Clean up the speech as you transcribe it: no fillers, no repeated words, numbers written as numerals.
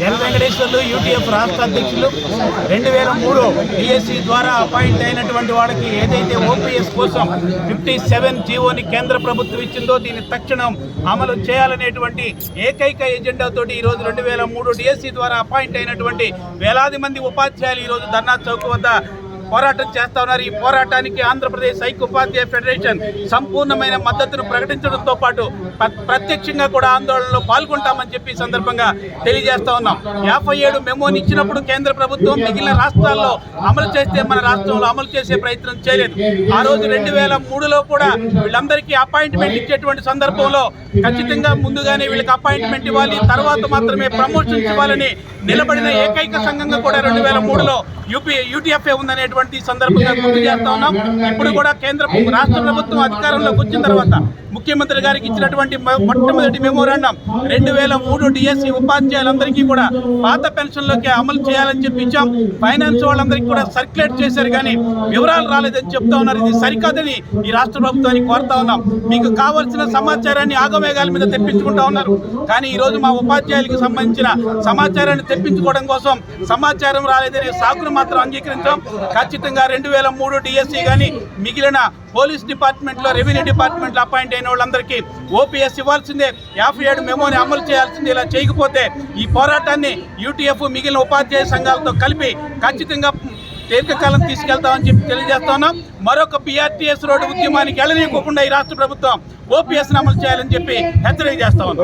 L Venkateswarlu UTF రాష్ట్ర అధ్యక్షులు 2003 DSC ద్వారా అపాయింట్ అయినటువంటి వాళ్ళకి ఏదైతే ఓపీఎస్ కోసం 57 జీవోని కేంద్ర ప్రభుత్వం ఇచ్చిందో దీన్ని తక్షణం అమలు చేయాలనేటువంటి ఏకైక ఎజెండాతోటి ఈరోజు 2003 డిఎస్సి ద్వారా అపాయింట్ అయినటువంటి వేలాది మంది ఉపాధ్యాయులు ఈరోజు ధర్నా చౌక్ వద్ద పోరాటం చేస్తా ఉన్నారు. ఈ పోరాటానికి ఆంధ్రప్రదేశ్ ఐక్యోపాధ్యాయ ఫెడరేషన్ సంపూర్ణమైన మద్దతును ప్రకటించడంతో పాటు ప్రత్యక్షంగా కూడా ఆందోళనలో పాల్గొంటామని చెప్పి సందర్భంగా తెలియజేస్తా ఉన్నాం. 57 మెమోని ఇచ్చినప్పుడు కేంద్ర ప్రభుత్వం మిగిలిన రాష్ట్రాల్లో అమలు చేస్తే మన రాష్ట్రంలో అమలు చేసే ప్రయత్నం చేయలేదు. ఆ రోజు 2003లో కూడా వీళ్ళందరికీ అపాయింట్మెంట్ ఇచ్చేటువంటి సందర్భంలో ఖచ్చితంగా ముందుగానే వీళ్ళకి అపాయింట్మెంట్ ఇవ్వాలి, తర్వాత మాత్రమే ప్రమోషన్స్ ఇవ్వాలని నిలబడిన ఏకైక సంఘంగా కూడా 2003లో యూటీఎఫ్ఏ ఉందనేటువంటి సందర్భంగా గుర్తు చేస్తా ఉన్నాం. ఇప్పుడు కూడా రాష్ట్ర ప్రభుత్వం అధికారంలోకి వచ్చిన తర్వాత ముఖ్యమంత్రి గారికి ఇచ్చినటువంటి మొట్టమొదటి మెమోరాండం 2003 డిఎస్సి ఉపాధ్యాయులందరికీ కూడా పాత పెన్షన్లోకి అమలు చేయాలని చెప్పి ఇచ్చాం. ఫైనాన్స్ వాళ్ళందరికీ కూడా సర్క్యులేట్ చేశారు, కానీ వివరాలు రాలేదని చెప్తా ఉన్నారు. ఇది సరికాదని ఈ రాష్ట్ర ప్రభుత్వాన్ని కోరుతా ఉన్నాం. మీకు కావాల్సిన సమాచారాన్ని ఆగమేఘాల మీద తెప్పించుకుంటా ఉన్నారు, కానీ ఈరోజు మా ఉపాధ్యాయులకు సంబంధించిన సమాచారాన్ని తెప్పించుకోవడం కోసం సమాచారం రాలేదనే సాకును మాత్రం అంగీకరించాం. ఖచ్చితంగా 2003 డిఎస్సి కానీ మిగిలిన పోలీస్ డిపార్ట్మెంట్లో, రెవెన్యూ డిపార్ట్మెంట్లో అపాయింట్ అయిన వాళ్ళందరికీ ఓపీఎస్ ఇవ్వాల్సిందే, 57 మెమోని అమలు చేయాల్సిందే. ఇలా చేయకపోతే ఈ పోరాటాన్ని యూటీఎఫ్ మిగిలిన ఉపాధ్యాయ సంఘాలతో కలిపి ఖచ్చితంగా దీర్ఘకాలం తీసుకెళ్తామని చెప్పి తెలియజేస్తా ఉన్నాం. మరొక బీఆర్టీఎస్ రోడ్డు ఉద్యమానికి వెళ్ళనీయకుండా ఈ రాష్ట్ర ప్రభుత్వం ఓపీఎస్ని అమలు చేయాలని చెప్పి హెచ్చరిక చేస్తా ఉన్నాం.